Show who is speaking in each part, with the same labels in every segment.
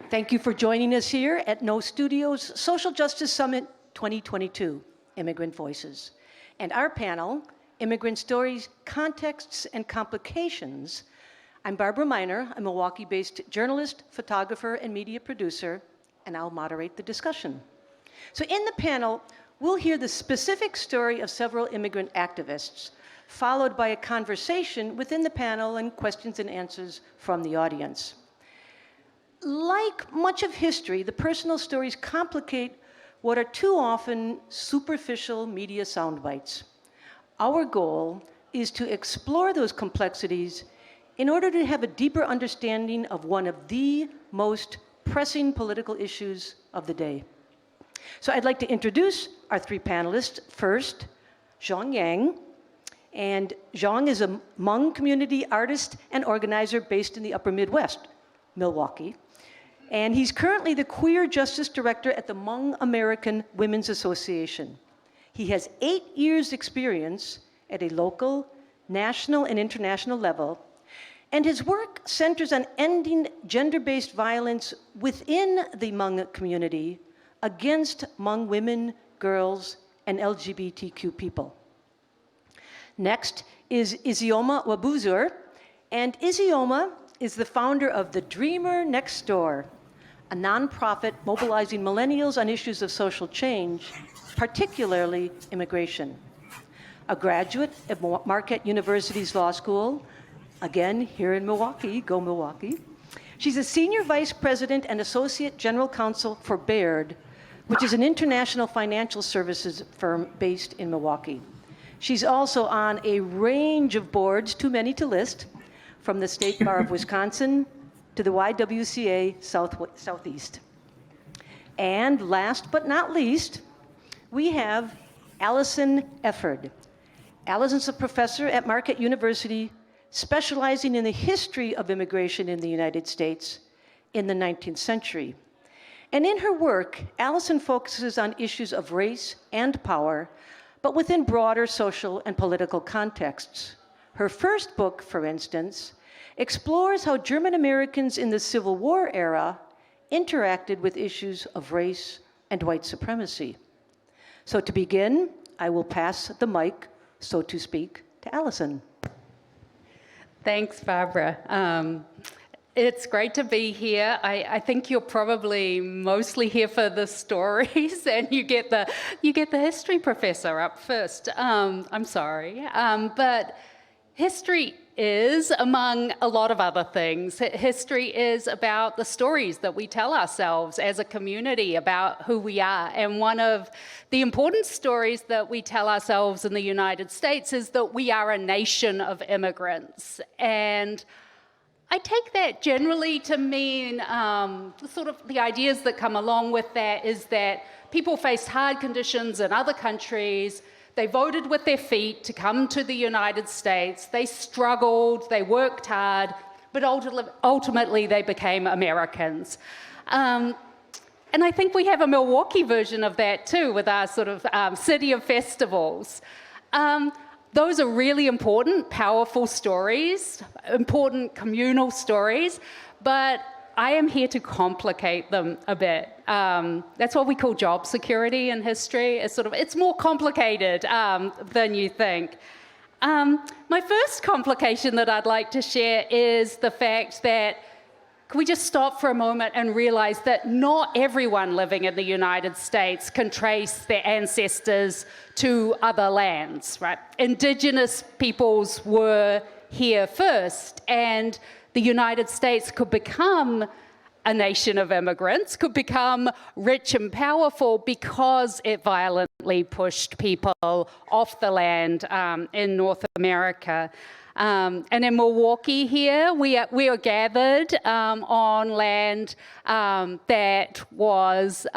Speaker 1: Thank you for joining us here at No Studios Social Justice Summit 2022, Immigrant Voices. And our panel, Immigrant Stories, Contexts, and Complications. I'm Barbara Miner, a Milwaukee-based journalist, photographer, and media producer, and I'll moderate the discussion. So in the panel, we'll hear the specific story of several immigrant activists, followed by a conversation within the panel and questions and answers from the audience. Like much of history, the personal stories complicate what are too often superficial media sound bites. Our goal is to explore those complexities in order to have a deeper understanding of one of the most pressing political issues of the day. So I'd like to introduce our three panelists. First, Zong Yang. And Zong is a Hmong community artist and organizer based in the upper Midwest, Milwaukee. And he's currently the Queer Justice Director at the Hmong American Women's Association. He has 8 years' experience at a local, national, and international level, and his work centers on ending gender-based violence within the Hmong community against Hmong women, girls, and LGBTQ people. Next is Izuma Obuzur, and Izuma is the founder of The Dreamer Next Door, a nonprofit mobilizing millennials on issues of social change, particularly immigration. A graduate at Marquette University's Law School, again here in Milwaukee, go Milwaukee. She's a senior vice president and associate general counsel for Deferred, which is an international financial services firm based in Milwaukee. She's also on a range of boards, too many to list, from the State Bar of Wisconsin to the YWCA Southeast. And last but not least, we have Alison Efford. Alison's a professor at Marquette University, specializing in the history of immigration in the United States in the 19th century. And in her work, Alison focuses on issues of race and power, but within broader social and political contexts. Her first book, for instance, explores how German Americans in the Civil War era interacted with issues of race and white supremacy. So to begin, I will pass the mic, so to speak, to Alison.
Speaker 2: Thanks, Barbara. It's great to be here. I think you're probably mostly here for the stories, and you get the history professor up first. I'm sorry, but history is, among a lot of other things, history is about the stories that we tell ourselves as a community about who we are. And one of the important stories that we tell ourselves in the United States is that we are a nation of immigrants. And I take that generally to mean sort of the ideas that come along with that is that people faced hard conditions in other countries. They voted with their feet to come to the United States. They struggled, they worked hard, but ultimately they became Americans. And I think we have a Milwaukee version of that too, with our sort of city of festivals. Those are really important, powerful stories, important communal stories, but I am here to complicate them a bit. That's what we call job security in history. It's more complicated than you think. My first complication that I'd like to share is the fact that, can we just stop for a moment and realize that not everyone living in the United States can trace their ancestors to other lands, right? Indigenous peoples were here first, and the United States could become a nation of immigrants, could become rich and powerful because it violently pushed people off the land in North America. And in Milwaukee here, we are gathered on land that was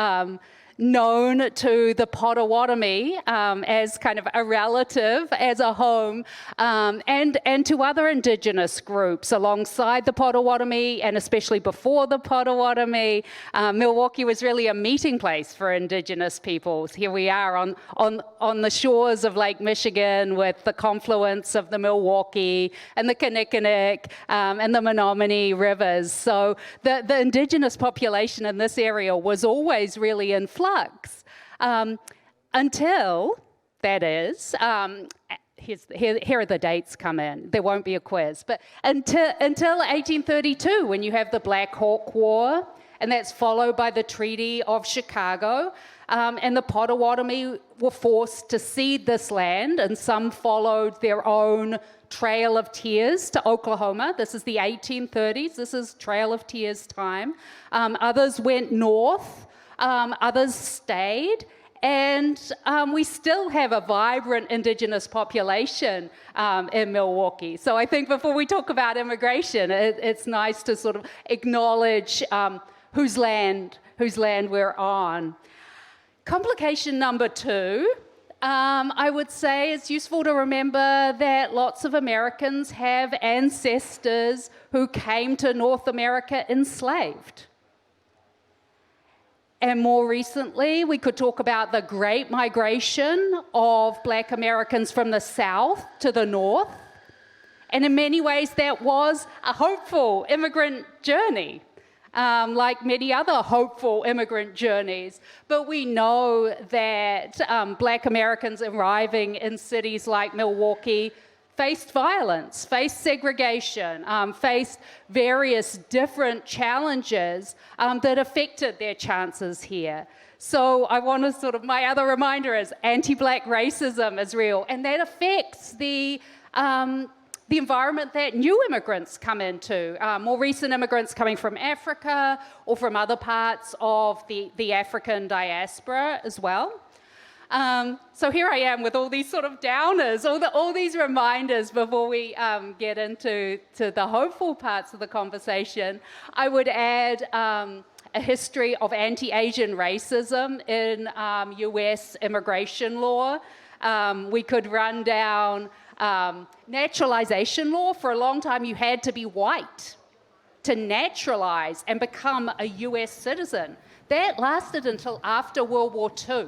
Speaker 2: known to the Potawatomi as kind of a relative, as a home, and to other Indigenous groups alongside the Potawatomi, and especially before the Potawatomi. Milwaukee was really a meeting place for Indigenous peoples. Here we are on the shores of Lake Michigan with the confluence of the Milwaukee and the Kinnickinnick and the Menominee rivers. So the Indigenous population in this area was always really in flux until, that is, here are the dates come in. There won't be a quiz. But until 1832, when you have the Black Hawk War, and that's followed by the Treaty of Chicago, and the Potawatomi were forced to cede this land, and some followed their own Trail of Tears to Oklahoma. This is the 1830s. This is Trail of Tears time. Others went north. Others stayed. And we still have a vibrant Indigenous population in Milwaukee. So I think before we talk about immigration, it's nice to sort of acknowledge whose land we're on. Complication number 2, I would say it's useful to remember that lots of Americans have ancestors who came to North America enslaved. And more recently, we could talk about the Great Migration of Black Americans from the South to the North. And in many ways, that was a hopeful immigrant journey, like many other hopeful immigrant journeys. But we know that Black Americans arriving in cities like Milwaukee faced violence, faced segregation, faced various different challenges that affected their chances here. So I want to sort of, my other reminder is anti-Black racism is real, and that affects the environment that new immigrants come into, more recent immigrants coming from Africa or from other parts of the African diaspora as well. So here I am with all these sort of downers, all these reminders before we get into the hopeful parts of the conversation. I would add a history of anti-Asian racism in US immigration law. We could run down naturalization law. For a long time, you had to be white to naturalize and become a US citizen. That lasted until after World War II.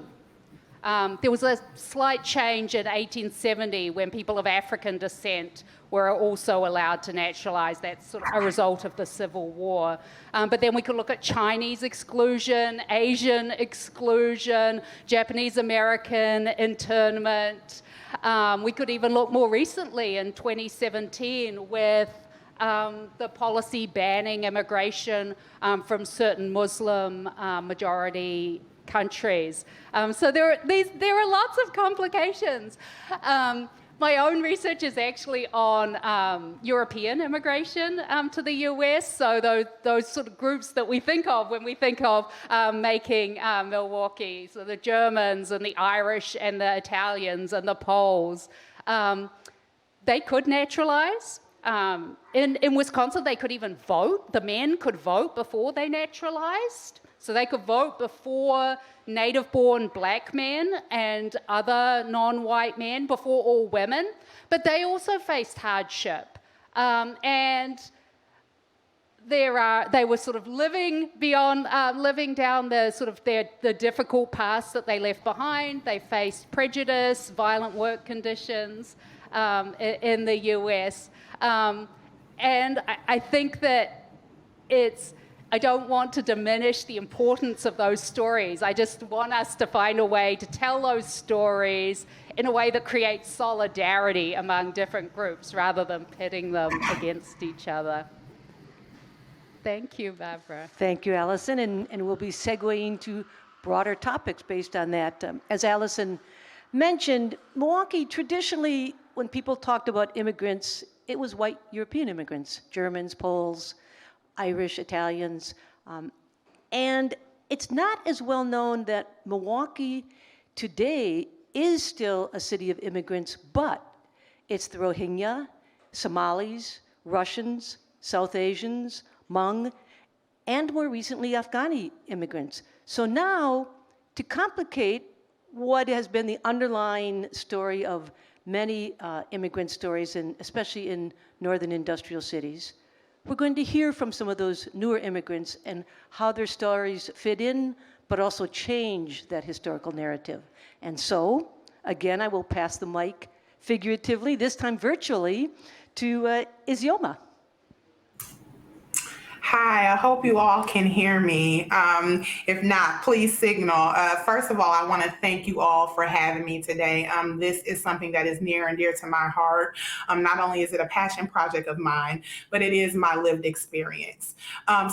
Speaker 2: There was a slight change in 1870 when people of African descent were also allowed to naturalize. That's sort of a result of the Civil War. But then we could look at Chinese exclusion, Asian exclusion, Japanese American internment. We could even look more recently in 2017 with the policy banning immigration from certain Muslim majority countries. So there are lots of complications. My own research is actually on European immigration to the US, so those sort of groups that we think of when we think of making Milwaukee, so the Germans and the Irish and the Italians and the Poles, they could naturalize. In Wisconsin, they could even vote. The men could vote before they naturalized. So they could vote before native-born Black men and other non-white men, before all women. But they also faced hardship. And they were sort of living down the difficult past that they left behind. They faced prejudice, violent work conditions in the US. And I think that I don't want to diminish the importance of those stories. I just want us to find a way to tell those stories in a way that creates solidarity among different groups rather than pitting them against each other. Thank you, Barbara.
Speaker 1: Thank you, Alison. And we'll be segueing to broader topics based on that. As Alison mentioned, Milwaukee traditionally, when people talked about immigrants, it was white European immigrants, Germans, Poles, Irish, Italians, and it's not as well known that Milwaukee today is still a city of immigrants, but it's the Rohingya, Somalis, Russians, South Asians, Hmong, and more recently Afghani immigrants. So now to complicate what has been the underlying story of many immigrant stories, and especially in northern industrial cities, we're going to hear from some of those newer immigrants and how their stories fit in, but also change that historical narrative. And so, again, I will pass the mic figuratively, this time virtually, to Izuma.
Speaker 3: Hi, I hope you all can hear me. If not, please signal. First of all, I want to thank you all for having me today. This is something that is near and dear to my heart. Not only is it a passion project of mine, but it is my lived experience.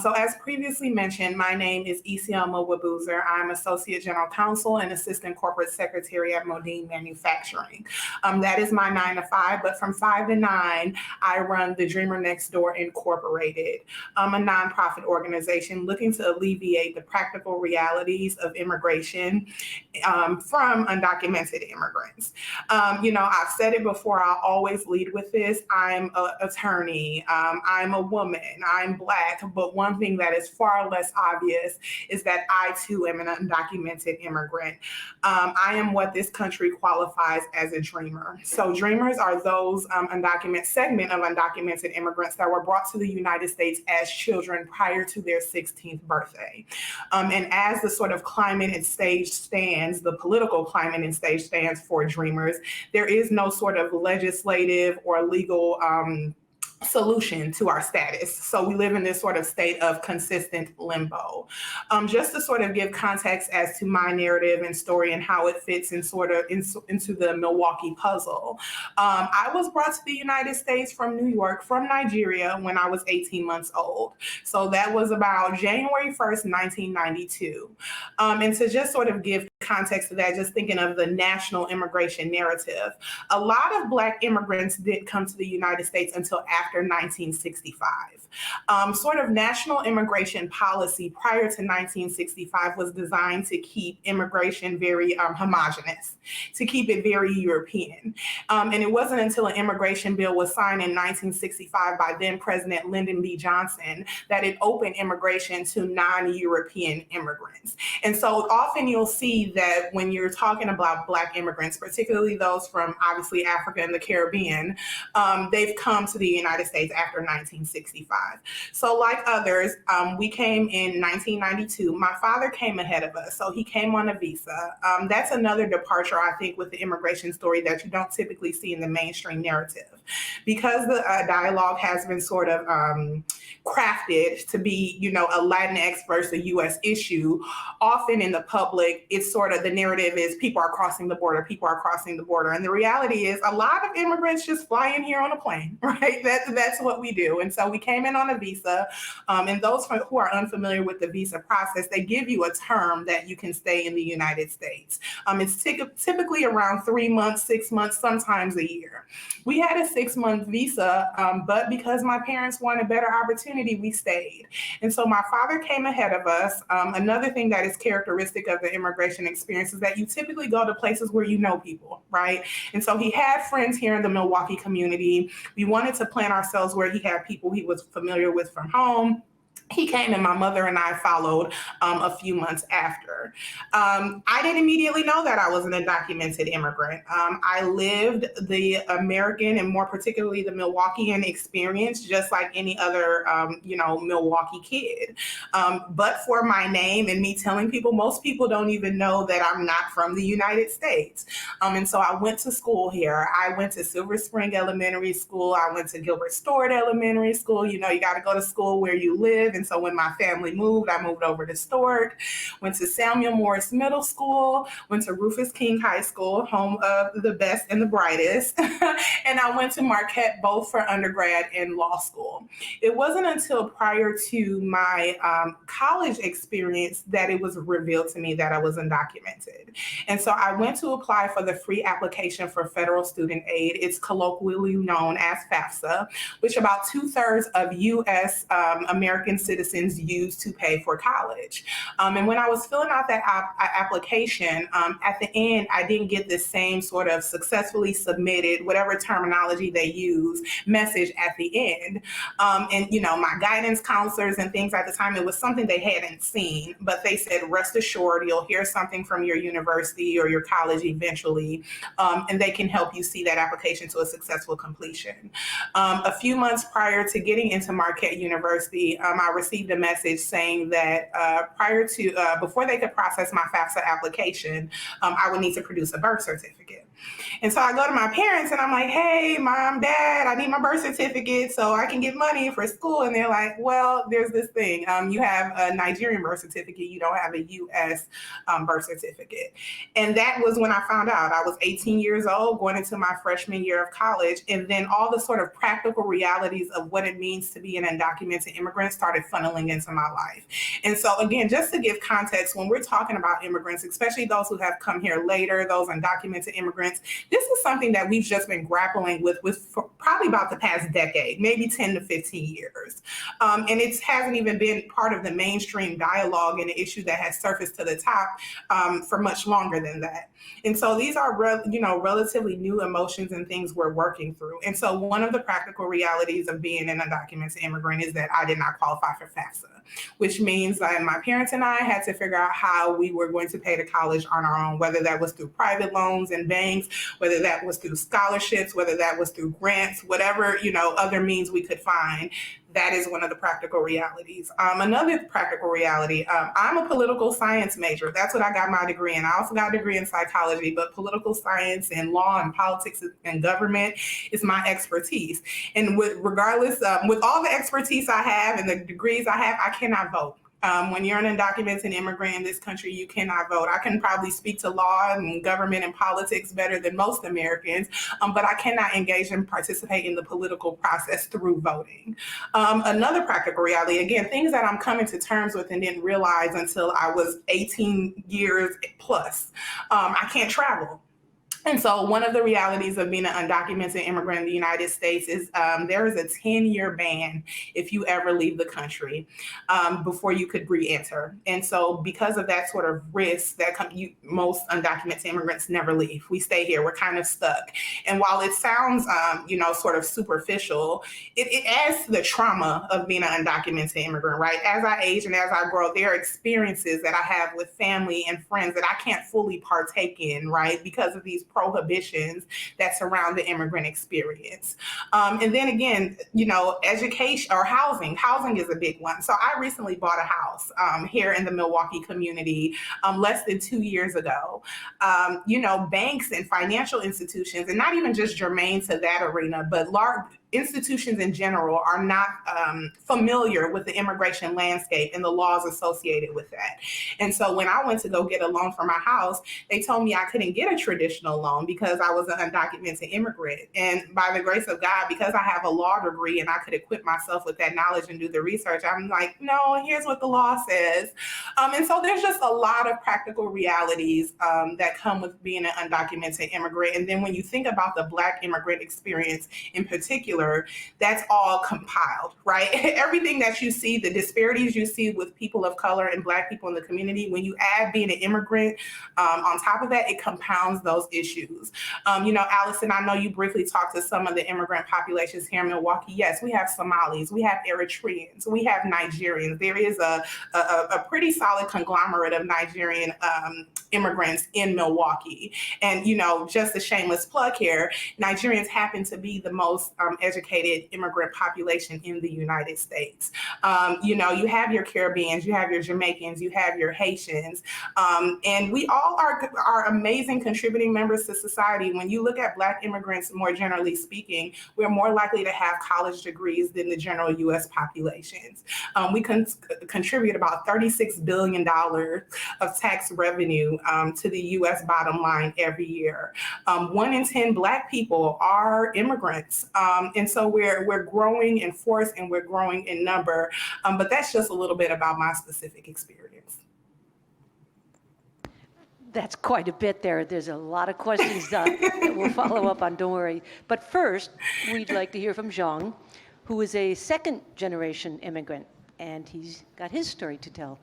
Speaker 3: So as previously mentioned, my name is Izuma Obuzur. I'm Associate General Counsel and Assistant Corporate Secretary at Modine Manufacturing. That is my 9 to 5, but from 5 to 9, I run the Dreamer Next Door Incorporated, a nonprofit organization looking to alleviate the practical realities of immigration from undocumented immigrants. I've said it before, I'll always lead with this. I'm an attorney, I'm a woman, I'm Black, but one thing that is far less obvious is that I too am an undocumented immigrant. I am what this country qualifies as a dreamer. So dreamers are those segment of undocumented immigrants that were brought to the United States as children prior to their 16th birthday. And as the sort of climate and stage stands, the political climate and stage stands for dreamers, there is no sort of legislative or legal solution to our status. So we live in this sort of state of consistent limbo. Just to sort of give context as to my narrative and story and how it fits in sort of into the Milwaukee puzzle. I was brought to the United States from New York, from Nigeria, when I was 18 months old. So that was about January 1st, 1992. And to just sort of give context to that, just thinking of the national immigration narrative, a lot of Black immigrants didn't come to the United States until after 1965. Sort of national immigration policy prior to 1965 was designed to keep immigration very homogenous, to keep it very European. And it wasn't until an immigration bill was signed in 1965 by then President Lyndon B. Johnson that it opened immigration to non-European immigrants. And so often you'll see that when you're talking about Black immigrants, particularly those from obviously Africa and the Caribbean, they've come to the United States after 1965. So like others, we came in 1992. My father came ahead of us, so he came on a visa. That's another departure, I think, with the immigration story that you don't typically see in the mainstream narrative. Because the dialogue has been sort of crafted to be, a Latinx versus a U.S. issue, often in the public, it's sort of the narrative is people are crossing the border, people are crossing the border. And the reality is a lot of immigrants just fly in here on a plane, right? That's what we do. And so we came in on a visa. And those who are unfamiliar with the visa process, they give you a term that you can stay in the United States. It's typically around 3 months, 6 months, sometimes a year. We had a 6-month visa, but because my parents wanted better opportunity, we stayed. And so my father came ahead of us. Another thing that is characteristic of the immigration experience is that you typically go to places where you know people, right? And so he had friends here in the Milwaukee community. We wanted to plant ourselves where he had people he was familiar with from home. He came and my mother and I followed a few months after. I didn't immediately know that I was an undocumented immigrant. I lived the American and more particularly the Milwaukeean experience just like any other, Milwaukee kid. But for my name and me telling people, most people don't even know that I'm not from the United States. And so I went to school here. I went to Silver Spring Elementary School. I went to Gilbert Stuart Elementary School. You got to go to school where you live. And so when my family moved, I moved over to Stuart, went to Samuel Morris Middle School, went to Rufus King High School, home of the best and the brightest. And I went to Marquette, both for undergrad and law school. It wasn't until prior to my college experience that it was revealed to me that I was undocumented. And so I went to apply for the free application for federal student aid. It's colloquially known as FAFSA, which about 2/3 of U.S. American citizens use to pay for college. And when I was filling out that application, at the end, I didn't get the same sort of successfully submitted, whatever terminology they use, message at the end. And, my guidance counselors and things at the time, it was something they hadn't seen, but they said, rest assured, you'll hear something from your university or your college eventually, and they can help you see that application to a successful completion. A few months prior to getting into Marquette University, I received a message saying that before they could process my FAFSA application, I would need to produce a birth certificate. And so I go to my parents and I'm like, hey, Mom, Dad, I need my birth certificate so I can get money for school. And they're like, well, there's this thing. You have a Nigerian birth certificate. You don't have a U.S. Birth certificate. And that was when I found out. I was 18 years old, going into my freshman year of college. And then all the sort of practical realities of what it means to be an undocumented immigrant started funneling into my life. And so, again, just to give context, when we're talking about immigrants, especially those who have come here later, those undocumented immigrants, this is something that we've just been grappling with for probably about the past decade, maybe 10 to 15 years. And it hasn't even been part of the mainstream dialogue and an issue that has surfaced to the top for much longer than that. And so these are, relatively new emotions and things we're working through. And so one of the practical realities of being an undocumented immigrant is that I did not qualify for FAFSA, which means that my parents and I had to figure out how we were going to pay to college on our own, whether that was through private loans and banks, whether that was through scholarships, whether that was through grants, whatever, other means we could find. That is one of the practical realities. Another practical reality, I'm a political science major. That's what I got my degree in. I also got a degree in psychology, but political science and law and politics and government is my expertise. And with all the expertise I have and the degrees I have, I cannot vote. When you're an undocumented immigrant in this country, you cannot vote. I can probably speak to law and government and politics better than most Americans, but I cannot engage and participate in the political process through voting. Another practical reality, again, things that I'm coming to terms with and didn't realize until I was 18 years plus, I can't travel. And so one of the realities of being an undocumented immigrant in the United States is there is a 10-year ban if you ever leave the country before you could re-enter. And so because of that sort of risk that most undocumented immigrants never leave. We stay here. We're kind of stuck. And while it sounds, sort of superficial, it adds to the trauma of being an undocumented immigrant, right? As I age and as I grow, there are experiences that I have with family and friends that I can't fully partake in, right? Because of these prohibitions that surround the immigrant experience. And then again, education or housing. Housing is a big one. So I recently bought a house here in the Milwaukee community less than 2 years ago. Banks and financial institutions, and not even just germane to that arena, but large institutions in general are not familiar with the immigration landscape and the laws associated with that. And so when I went to go get a loan for my house, they told me I couldn't get a traditional loan because I was an undocumented immigrant. And by the grace of God, because I have a law degree and I could equip myself with that knowledge and do the research, I'm like, no, here's what the law says. And so there's just a lot of practical realities that come with being an undocumented immigrant. And then when you think about the Black immigrant experience in particular, that's all compiled, right? Everything that you see, the disparities you see with people of color and Black people in the community, when you add being an immigrant on top of that, it compounds those issues. Alison, I know you briefly talked to some of the immigrant populations here in Milwaukee. Yes, we have Somalis, we have Eritreans, we have Nigerians. There is a pretty solid conglomerate of Nigerian immigrants in Milwaukee. And, just a shameless plug here, Nigerians happen to be the most educated immigrant population in the United States. You have your Caribbeans, you have your Jamaicans, you have your Haitians, and we all are amazing contributing members to society. When you look at Black immigrants, more generally speaking, we're more likely to have college degrees than the general U.S. populations. We contribute about $36 billion of tax revenue to the U.S. bottom line every year. 1 in 10 Black people are immigrants. And so we're growing in force and we're growing in number. But that's just a little bit about my specific experience.
Speaker 1: That's quite a bit there. There's a lot of questions that we'll follow up on, don't worry. But first, we'd like to hear from Zong, who is a second-generation immigrant and he's got his story to tell.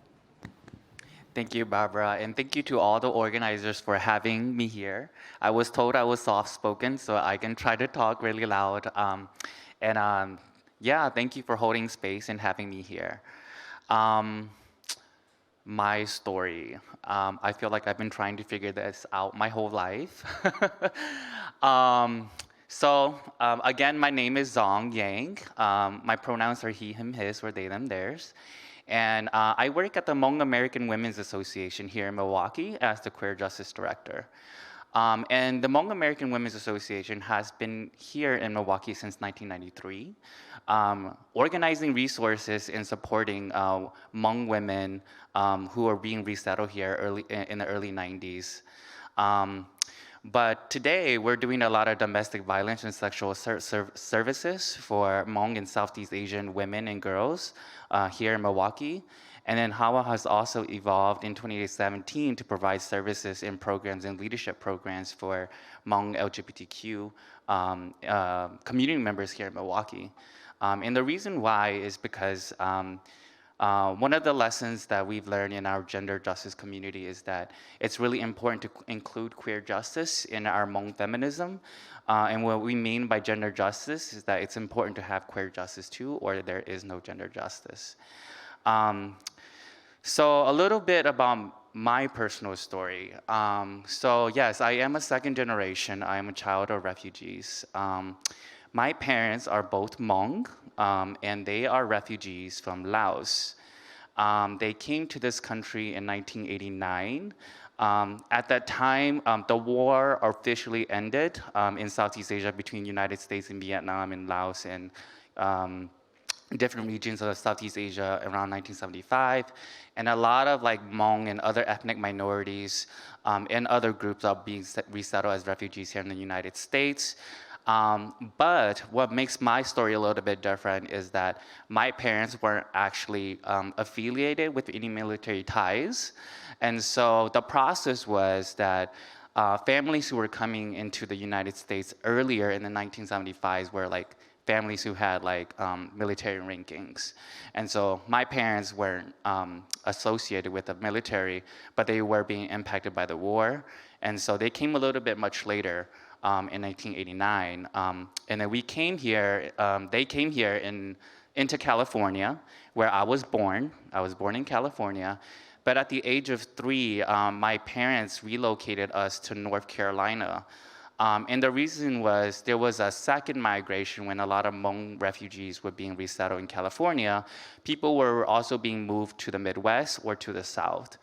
Speaker 4: Thank you, Barbara, and thank you to all the organizers for having me here. I was told I was soft-spoken, so I can try to talk really loud. Yeah, thank you for holding space and having me here. My story. I feel like I've been trying to figure this out my whole life. Again, my name is Zong Yang. My pronouns are he, him, his, or they, them, theirs. And I work at the Hmong American Women's Association here in Milwaukee as the Queer Justice Director. And the Hmong American Women's Association has been here in Milwaukee since 1993, organizing resources and supporting Hmong women who are being resettled here in the early 90s. But today, we're doing a lot of domestic violence and sexual services for Hmong and Southeast Asian women and girls here in Milwaukee. And then HAWA has also evolved in 2017 to provide services and programs and leadership programs for Hmong LGBTQ community members here in Milwaukee. And the reason why is because one of the lessons that we've learned in our gender justice community is that it's really important to include queer justice in our Hmong feminism. And what we mean by gender justice is that it's important to have queer justice too, or there is no gender justice. So a little bit about my personal story. So yes, I am a second generation. I am a child of refugees. My parents are both Hmong, and they are refugees from Laos. They came to this country in 1989. At that time, the war officially ended in Southeast Asia between United States and Vietnam and Laos and different regions of Southeast Asia around 1975. And a lot of like Hmong and other ethnic minorities and other groups are being resettled as refugees here in the United States. But what makes my story a little bit different is that my parents weren't actually affiliated with any military ties. And so the process was that families who were coming into the United States earlier in the 1975s were like families who had like military rankings. And so my parents weren't associated with the military, but they were being impacted by the war. And so they came a little bit much later in 1989. And then we came here, they came here into California, where I was born. I was born in California. But at the age of 3, my parents relocated us to North Carolina. And the reason was there was a second migration when a lot of Hmong refugees were being resettled in California. People were also being moved to the Midwest or to the South.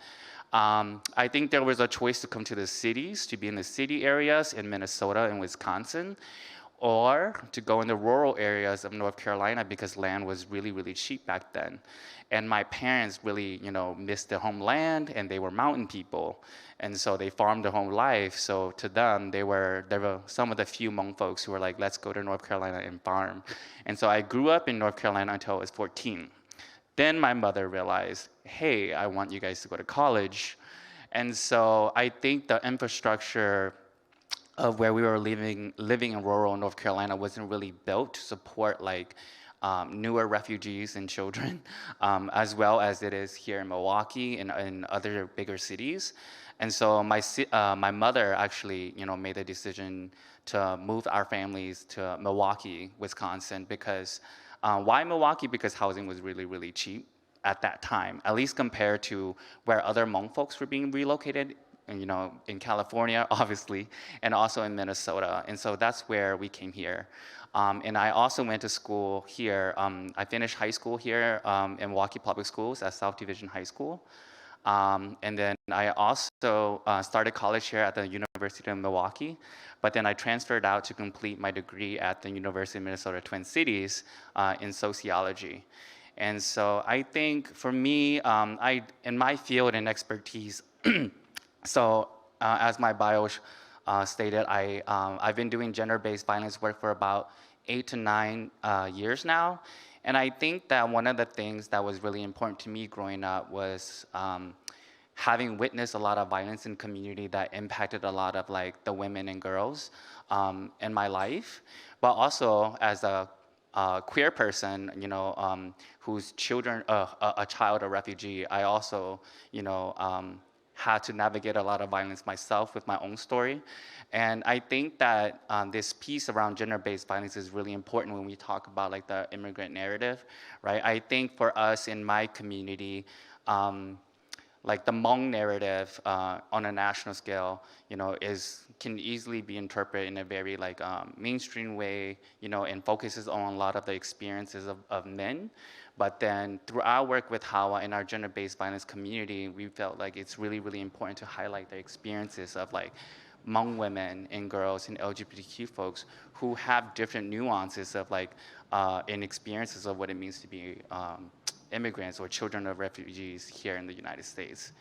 Speaker 4: I think there was a choice to come to the cities, to be in the city areas in Minnesota and Wisconsin, or to go in the rural areas of North Carolina because land was really, really cheap back then. And my parents really, missed their homeland, and they were mountain people. And so they farmed their whole life. So to them, there were some of the few Hmong folks who were like, let's go to North Carolina and farm. And so I grew up in North Carolina until I was 14. Then my mother realized, hey, I want you guys to go to college. And so I think the infrastructure of where we were living in rural North Carolina wasn't really built to support like newer refugees and children, as well as it is here in Milwaukee and in other bigger cities. And so my mother actually, made the decision to move our families to Milwaukee, Wisconsin, because why Milwaukee? Because housing was really, really cheap at that time, at least compared to where other Hmong folks were being relocated, in California, obviously, and also in Minnesota. And so that's where we came here. And I also went to school here. I finished high school here in Milwaukee Public Schools at South Division High School. And then I also started college here at the University of Milwaukee, but then I transferred out to complete my degree at the University of Minnesota Twin Cities in sociology. And so I think for me, in my field and expertise, so as my bio stated, I've been doing gender-based violence work for about 8 to 9 years now. And I think that one of the things that was really important to me growing up was having witnessed a lot of violence in community that impacted a lot of like the women and girls in my life, but also as a queer person, whose children, a child, a refugee, I also, had to navigate a lot of violence myself with my own story. And I think that this piece around gender-based violence is really important when we talk about like the immigrant narrative, right? I think for us in my community, like the Hmong narrative on a national scale, can easily be interpreted in a very like mainstream way, and focuses on a lot of the experiences of men. But then through our work with HAWA in our gender-based violence community, we felt like it's really, really important to highlight the experiences of like Hmong women and girls and LGBTQ folks who have different nuances of like and experiences of what it means to be immigrants or children of refugees here in the United States.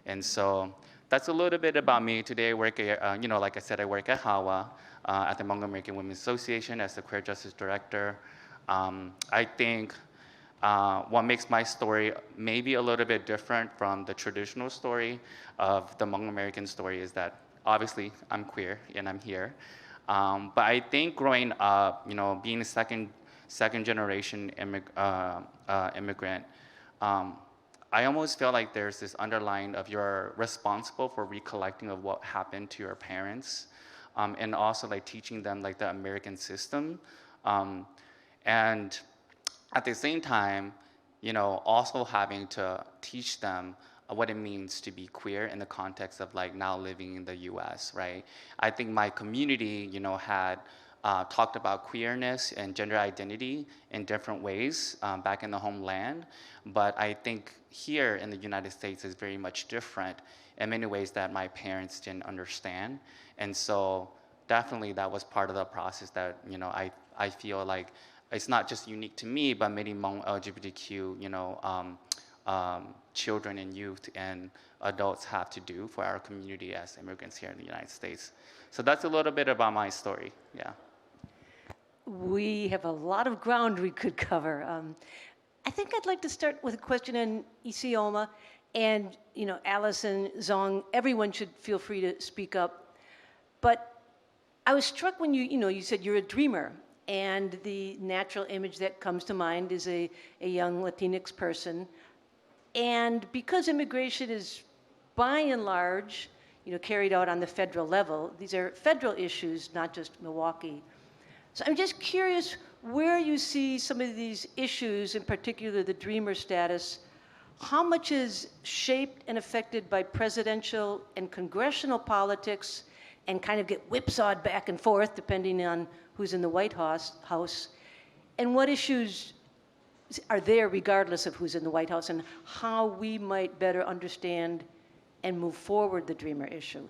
Speaker 4: And so that's a little bit about me. Today I work at, like I said, I work at HAWA at the Hmong American Women's Association as the Queer Justice Director. I think what makes my story maybe a little bit different from the traditional story of the Hmong American story is that obviously I'm queer and I'm here. But I think growing up, being a second generation immigrant, I almost feel like there's this underlying of you're responsible for recollecting of what happened to your parents, and also like teaching them like the American system. And at the same time, also having to teach them what it means to be queer in the context of like now living in the US, right? I think my community, had talked about queerness and gender identity in different ways back in the homeland. But I think here in the United States is very much different in many ways that my parents didn't understand. And so definitely that was part of the process that, I feel like it's not just unique to me, but many Hmong LGBTQ, children and youth and adults have to do for our community as immigrants here in the United States. So that's a little bit about my story, yeah.
Speaker 1: We have a lot of ground we could cover. I think I'd like to start with a question on Izuma, and Alison, Zong, everyone should feel free to speak up. But I was struck when you said you're a dreamer, and the natural image that comes to mind is a young Latinx person. And because immigration is by and large, carried out on the federal level, these are federal issues, not just Milwaukee. So I'm just curious where you see some of these issues, in particular the dreamer status, how much is shaped and affected by presidential and congressional politics and kind of get whipsawed back and forth depending on who's in the White House, and what issues are there regardless of who's in the White House, and how we might better understand and move forward the dreamer issue?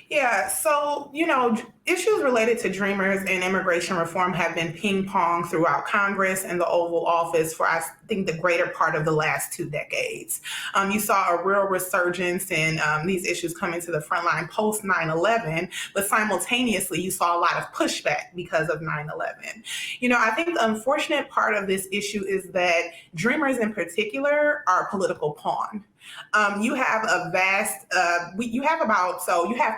Speaker 3: Yeah, so, issues related to dreamers and immigration reform have been ping-ponged throughout Congress and the Oval Office for, I think, the greater part of the last 2 decades. You saw a real resurgence in these issues coming to the front line post 9/11, but simultaneously you saw a lot of pushback because of 9/11. I think the unfortunate part of this issue is that dreamers in particular are a political pawn. You have a vast, you have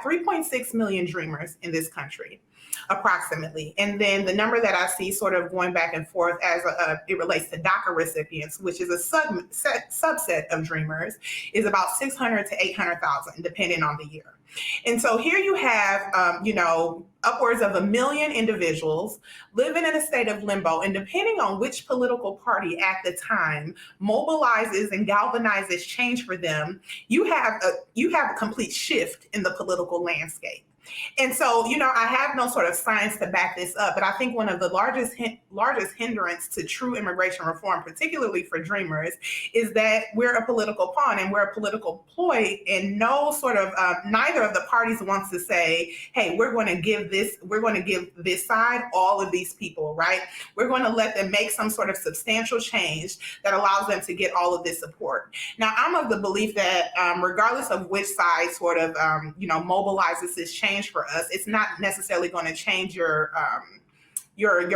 Speaker 3: 3.6 million dreamers in this country, approximately. And then the number that I see sort of going back and forth as it relates to DACA recipients, which is a subset of dreamers, is about 600 to 800,000, depending on the year. And so here you have, upwards of 1 million individuals living in a state of limbo. And depending on which political party at the time mobilizes and galvanizes change for them, you have a complete shift in the political landscape. And so, I have no sort of science to back this up, but I think one of the largest hindrance to true immigration reform, particularly for dreamers, is that we're a political pawn and we're a political ploy, and neither of the parties wants to say, hey, we're going to give this side all of these people, right? We're going to let them make some sort of substantial change that allows them to get all of this support. Now, I'm of the belief that regardless of which side sort of, mobilizes this change for us, it's not necessarily going to change your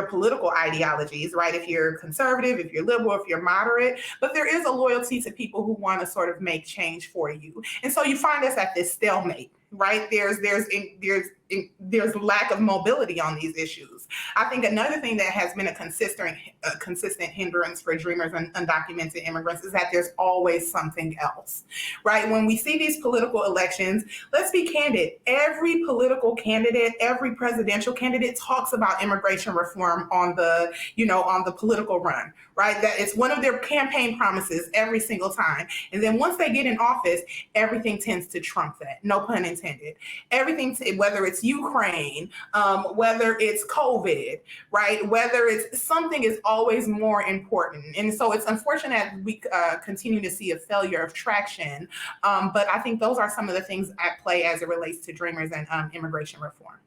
Speaker 3: political ideologies, right? If you're conservative, if you're liberal, if you're moderate, but there is a loyalty to people who want to sort of make change for you. And so you find us at this stalemate, right? There's there's lack of mobility on these issues. I think another thing that has been a consistent hindrance for Dreamers and undocumented immigrants is that there's always something else, right? When we see these political elections, let's be candid. Every political candidate, every presidential candidate talks about immigration reform on the, on the political run, right? That it's one of their campaign promises every single time. And then once they get in office, everything tends to trump that. No pun intended. Everything, whether it's Ukraine, whether it's COVID, right? Whether it's something is always more important. And so it's unfortunate we continue to see a failure of traction. But I think those are some of the things at play as it relates to Dreamers and immigration reform.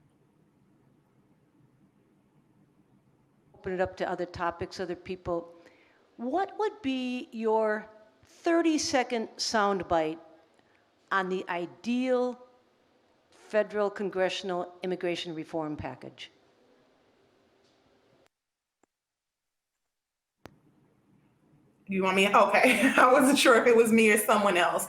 Speaker 1: Open it up to other topics, other people. What would be your 30-second soundbite on the ideal federal congressional immigration reform package?
Speaker 3: You want me? Okay. I wasn't sure if it was me or someone else.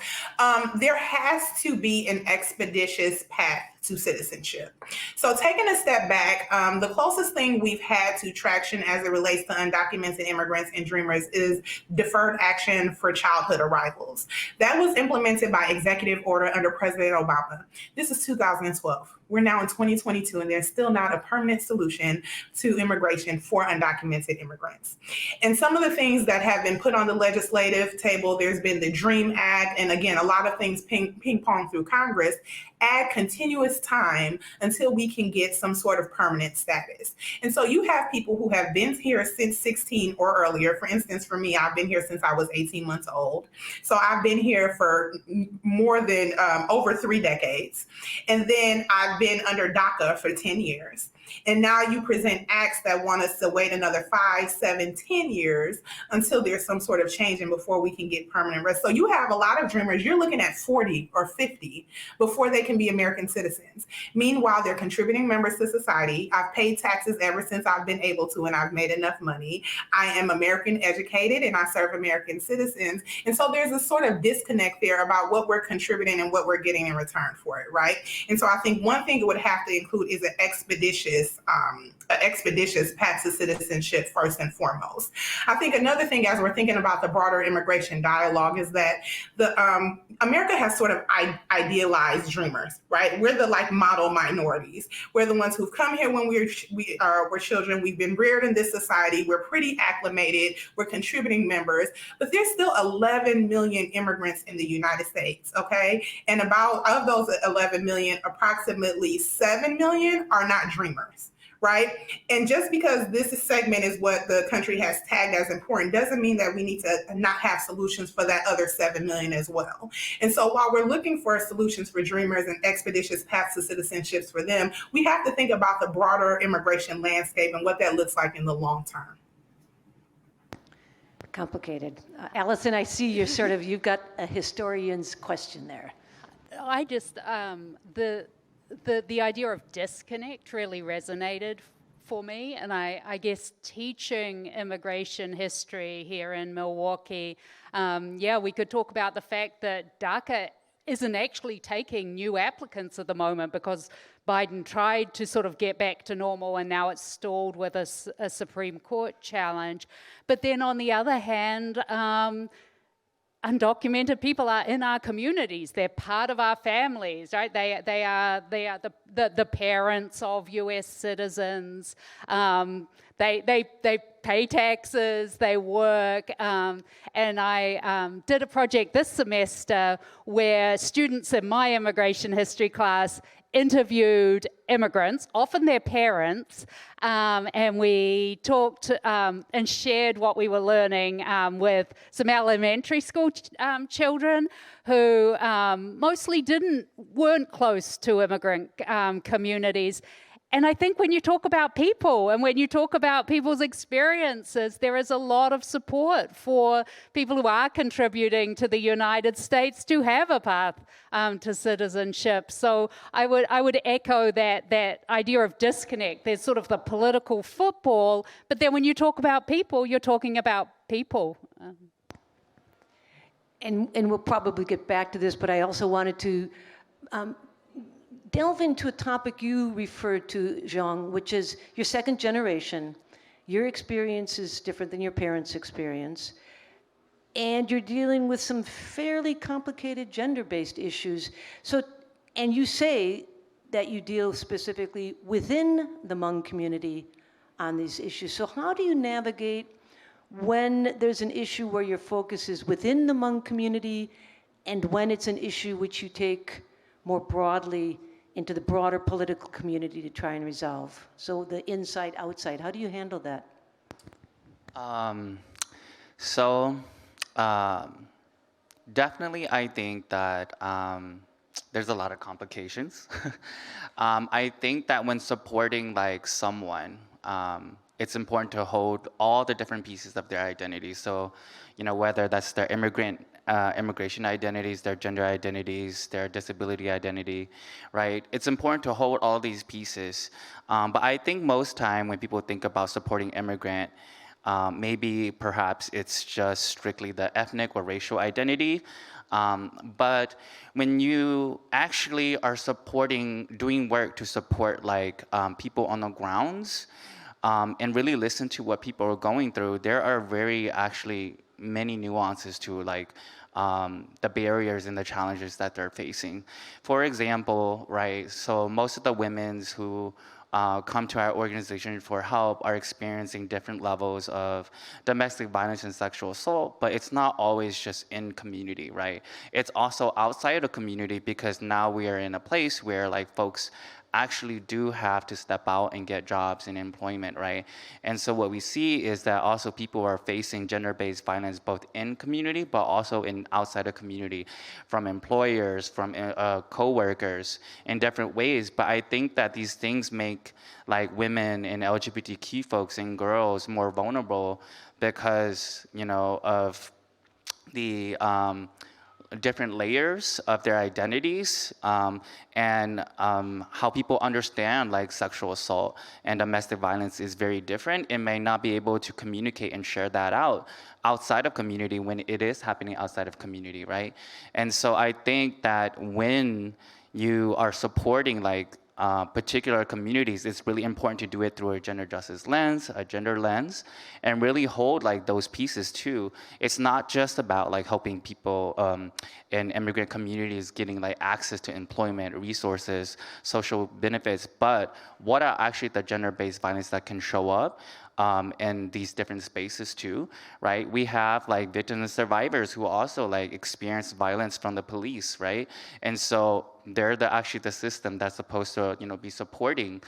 Speaker 3: There has to be an expeditious path to citizenship. So taking a step back, the closest thing we've had to traction as it relates to undocumented immigrants and Dreamers is deferred action for childhood arrivals. That was implemented by executive order under President Obama. This is 2012. We're now in 2022, and there's still not a permanent solution to immigration for undocumented immigrants. And some of the things that have been put on the legislative table, there's been the DREAM Act, and again, a lot of things ping pong through Congress, add continuous time until we can get some sort of permanent status. And so you have people who have been here since 16 or earlier. For instance, for me, I've been here since I was 18 months old. So I've been here for more than over 3 decades. And then I've been under DACA for 10 years. And now you present acts that want us to wait another 5, 7, 10 years until there's some sort of change and before we can get permanent rest. So you have a lot of Dreamers, you're looking at 40 or 50 before they can be American citizens. Meanwhile, they're contributing members to society. I've paid taxes ever since I've been able to, and I've made enough money. I am American educated and I serve American citizens. And so there's a sort of disconnect there about what we're contributing and what we're getting in return for it, right? And so I think one thing it would have to include is an expeditious path to citizenship first and foremost. I think another thing as we're thinking about the broader immigration dialogue is that America has sort of idealized Dreamers, right? We're the model minorities. We're the ones who've come here when we're children. We've been reared in this society. We're pretty acclimated. We're contributing members, but there's still 11 million immigrants in the United States, okay? And of those 11 million, approximately 7 million are not Dreamers, right? And just because this segment is what the country has tagged as important doesn't mean that we need to not have solutions for that other 7 million as well. And so while we're looking for solutions for Dreamers and expeditious paths to citizenships for them, we have to think about the broader immigration landscape and what that looks like in the long term.
Speaker 1: Complicated. Alison, I see you've got a historian's question there.
Speaker 2: I just, the idea of disconnect really resonated for me, and I guess teaching immigration history here in Milwaukee, we could talk about the fact that DACA isn't actually taking new applicants at the moment because Biden tried to sort of get back to normal and now it's stalled with a Supreme Court challenge. But then on the other hand, undocumented people are in our communities. They're part of our families, right? They are the parents of U.S. citizens. They pay taxes. They work. And I did a project this semester where students in my immigration history class interviewed immigrants, often their parents, and we talked and shared what we were learning with some elementary school children who mostly weren't close to immigrant communities. And I think when you talk about people and when you talk about people's experiences, there is a lot of support for people who are contributing to the United States to have a path to citizenship. So I would echo that idea of disconnect. There's sort of the political football, but then when you talk about people, you're talking about people.
Speaker 1: And we'll probably get back to this, but I also wanted to delve into a topic you referred to, Zong, which is your second generation. Your experience is different than your parents' experience. And you're dealing with some fairly complicated gender-based issues. So, and you say that you deal specifically within the Hmong community on these issues. So how do you navigate when there's an issue where your focus is within the Hmong community and when it's an issue which you take more broadly into the broader political community to try and resolve? So the inside, outside, how do you handle that?
Speaker 4: Definitely, I think that there's a lot of complications. I think that when supporting like someone, it's important to hold all the different pieces of their identity. So, whether that's their immigration identities, their gender identities, their disability identity, right? It's important to hold all these pieces. But I think most time when people think about supporting immigrant, maybe perhaps it's just strictly the ethnic or racial identity. But when you actually are doing work to support like people on the grounds, and really listen to what people are going through, there are actually many nuances to like the barriers and the challenges that they're facing. For example, right, so most of the women who come to our organization for help are experiencing different levels of domestic violence and sexual assault, but it's not always just in community, right? It's also outside of community, because now we are in a place where like folks actually do have to step out and get jobs and employment, right? And so what we see is that also people are facing gender-based violence both in community, but also in outside of community, from employers, from co-workers, in different ways. But I think that these things make like women and LGBTQ folks and girls more vulnerable because, of the different layers of their identities, and how people understand like sexual assault and domestic violence is very different, and may not be able to communicate and share that outside of community when it is happening outside of community, right? And so I think that when you are supporting like particular communities, it's really important to do it through a gender justice lens, a gender lens, and really hold like those pieces too. It's not just about like helping people in immigrant communities getting like access to employment, resources, social benefits, but what are actually the gender-based violence that can show up in these different spaces too, right? We have like victims and survivors who also like experience violence from the police, right? And so they're actually the system that's supposed to, be supporting,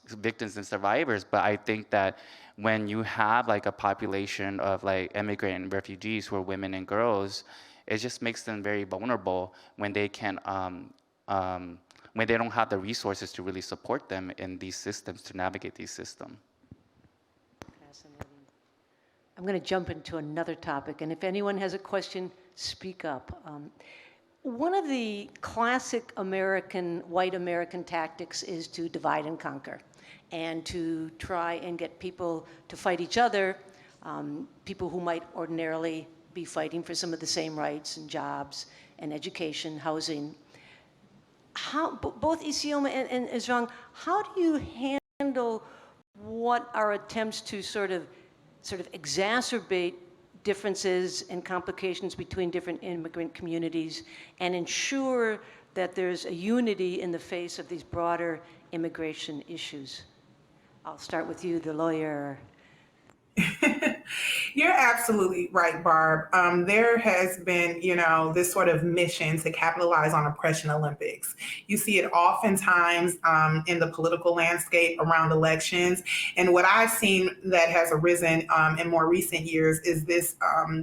Speaker 4: victims and survivors. But I think that when you have like a population of like immigrant and refugees who are women and girls, it just makes them very vulnerable when they can, when they don't have the resources to really support them in these systems, to navigate these systems.
Speaker 1: Fascinating. I'm going to jump into another topic, and if anyone has a question, speak up. One of the classic white American tactics is to divide and conquer, and to try and get people to fight each other, people who might ordinarily be fighting for some of the same rights and jobs and education, housing. Both Izuma and Zong, how do you handle what are attempts to sort of exacerbate differences and complications between different immigrant communities and ensure that there's a unity in the face of these broader immigration issues? I'll start with you, the lawyer.
Speaker 3: You're absolutely right, Barb. There has been, this sort of mission to capitalize on oppression Olympics. You see it oftentimes in the political landscape around elections. And what I've seen that has arisen in more recent years is this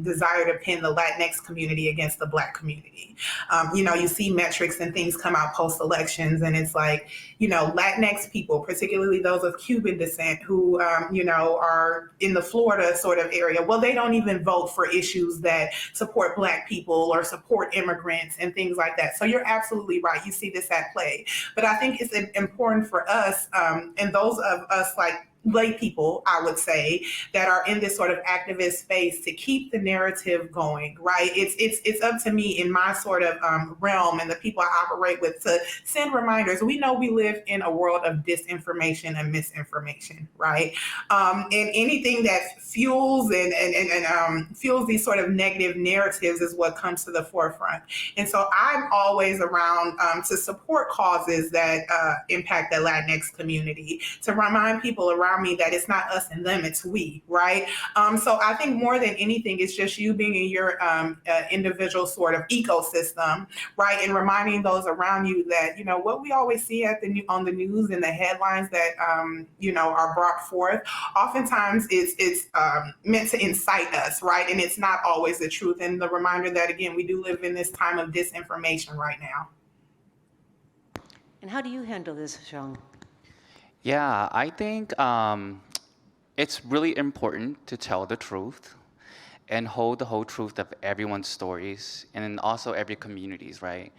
Speaker 3: desire to pin the Latinx community against the Black community. You see metrics and things come out post-elections, and it's like, Latinx people, particularly those of Cuban descent who, are in the Florida sort of area, well, they don't even vote for issues that support Black people or support immigrants and things like that. So you're absolutely right. You see this at play. But I think it's important for us and those of us like lay people, I would say, that are in this sort of activist space to keep the narrative going, right? It's up to me in my sort of realm and the people I operate with to send reminders. We know we live in a world of disinformation and misinformation, right? And anything that fuels and fuels these sort of negative narratives is what comes to the forefront. And so I'm always around to support causes that impact the Latinx community, to remind people around me that it's not us and them, it's we, right? So I think more than anything, it's just you being in your individual sort of ecosystem, right? And reminding those around you that, you know, what we always see on the news and the headlines that, you know, are brought forth, oftentimes it's meant to incite us, right? And it's not always the truth. And the reminder that, again, we do live in this time of disinformation right now.
Speaker 1: And how do you handle this, Zong?
Speaker 4: Yeah, I think it's really important to tell the truth and hold the whole truth of everyone's stories and also every communities, right?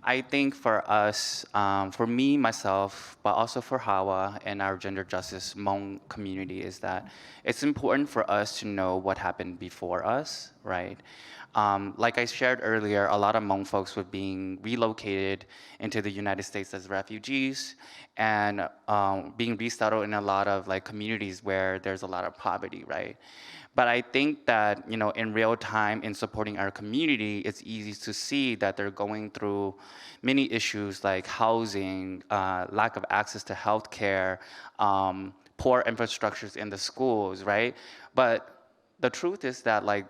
Speaker 4: I think for us, for me, myself, but also for Hawa and our gender justice Hmong community is that it's important for us to know what happened before us, right? Like I shared earlier, a lot of Hmong folks were being relocated into the United States as refugees and being resettled in a lot of like communities where there's a lot of poverty, right? But I think that, you know, in real time in supporting our community, it's easy to see that they're going through many issues like housing, lack of access to healthcare, poor infrastructures in the schools, right? But the truth is that like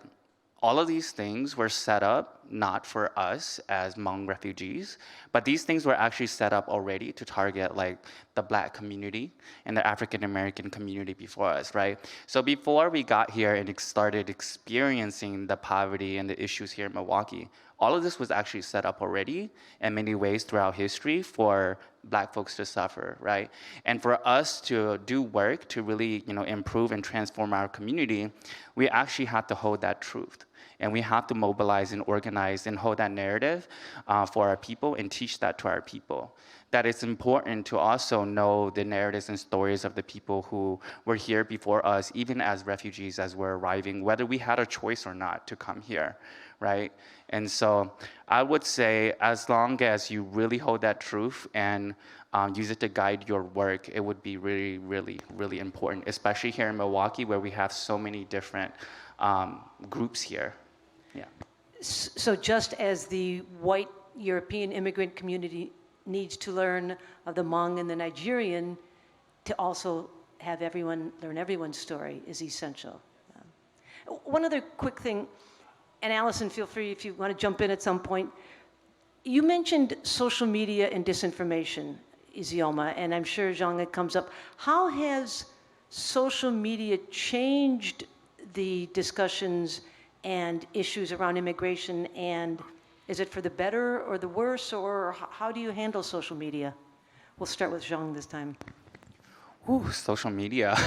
Speaker 4: all of these things were set up not for us as Hmong refugees, but these things were actually set up already to target like the Black community and the African American community before us, right? So before we got here and started experiencing the poverty and the issues here in Milwaukee, all of this was actually set up already in many ways throughout history for Black folks to suffer, right? And for us to do work to really, you know, improve and transform our community, we actually have to hold that truth. And we have to mobilize and organize and hold that narrative for our people and teach that to our people. That it's important to also know the narratives and stories of the people who were here before us, even as refugees, as we're arriving, whether we had a choice or not to come here, right? And so I would say as long as you really hold that truth and use it to guide your work, it would be really, really, really important, especially here in Milwaukee where we have so many different groups here. Yeah.
Speaker 1: So just as the white European immigrant community needs to learn of the Hmong and the Nigerian, to also have everyone learn everyone's story is essential. One other quick thing, and Alison, feel free if you want to jump in at some point. You mentioned social media and disinformation, Izuma, and I'm sure, Zong, it comes up. How has social media changed the discussions and issues around immigration, and is it for the better or the worse, or how do you handle social media? We'll start with Zong this time.
Speaker 4: Ooh, social media.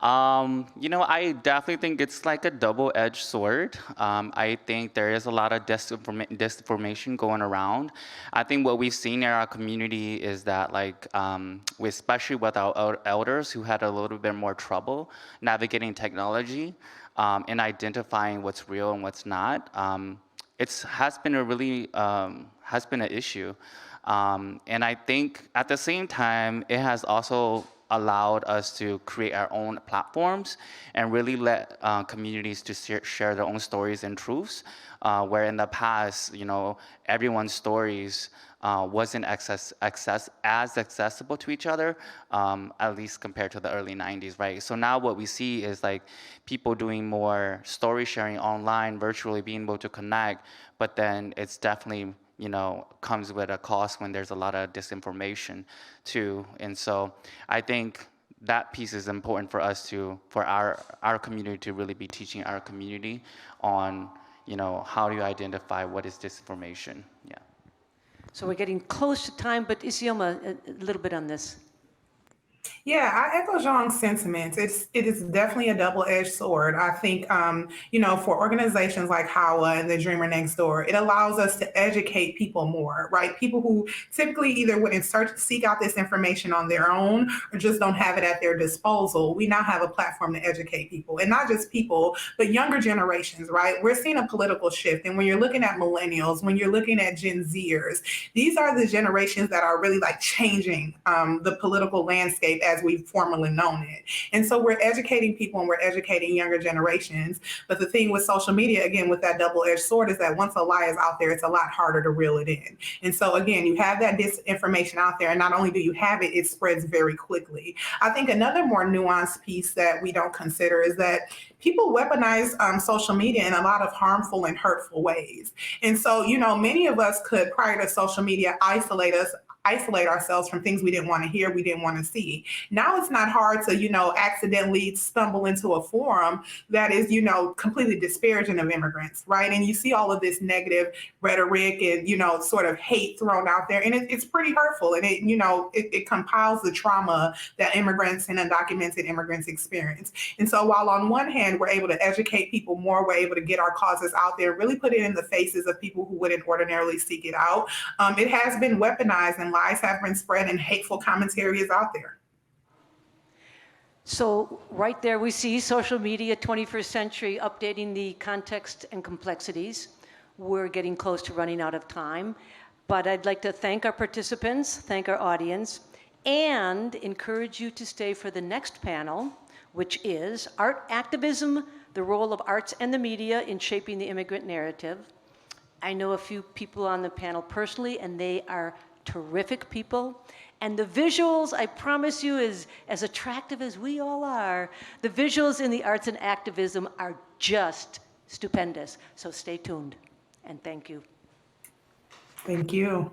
Speaker 4: You know, I definitely think it's like a double-edged sword. I think there is a lot of disinformation going around. I think what we've seen in our community is that, like, especially with our elders who had a little bit more trouble navigating technology and identifying what's real and what's not, has been a really has been an issue. And I think at the same time, it has also allowed us to create our own platforms and really let communities to share their own stories and truths, where in the past, you know, everyone's stories wasn't as accessible to each other, at least compared to the early 90s, right? So now what we see is like people doing more story sharing online, virtually being able to connect, but then it's definitely, you know, comes with a cost when there's a lot of disinformation too. And so I think that piece is important for us for our community to really be teaching our community on, you know, how do you identify what is disinformation, yeah.
Speaker 1: So we're getting close to time, but Izuma, a little bit on this.
Speaker 3: Yeah, I echo Zhang's sentiments. It is definitely a double-edged sword. I think you know, for organizations like HAWA and the Dreamer Next Door, it allows us to educate people more, right? People who typically either wouldn't seek out this information on their own or just don't have it at their disposal. We now have a platform to educate people, and not just people, but younger generations, right? We're seeing a political shift, and when you're looking at millennials, when you're looking at Gen Zers, these are the generations that are really like changing the political landscape as we've formerly known it. And so we're educating people and we're educating younger generations. But the thing with social media, again, with that double-edged sword, is that once a lie is out there, it's a lot harder to reel it in. And so again, you have that disinformation out there, and not only do you have it, it spreads very quickly. I think another more nuanced piece that we don't consider is that people weaponize social media in a lot of harmful and hurtful ways. And so, you know, many of us could, prior to social media, isolate ourselves from things we didn't want to hear, we didn't want to see. Now it's not hard to, you know, accidentally stumble into a forum that is, you know, completely disparaging of immigrants, right? And you see all of this negative rhetoric and, you know, sort of hate thrown out there. And it's pretty hurtful. And it, you know, it compiles the trauma that immigrants and undocumented immigrants experience. And so while on one hand, we're able to educate people more, we're able to get our causes out there, really put it in the faces of people who wouldn't ordinarily seek it out. It has been weaponized, and lies have been spread, and hateful commentary is out there.
Speaker 1: So right there we see social media, 21st century, updating the context and complexities. We're getting close to running out of time, but I'd like to thank our participants, thank our audience, and encourage you to stay for the next panel, which is Art Activism, the Role of Arts and the Media in Shaping the Immigrant Narrative. I know a few people on the panel personally, and they are terrific people. And the visuals, I promise you, is as attractive as we all are, the visuals in the arts and activism are just stupendous. So stay tuned, and thank you.
Speaker 3: Thank you.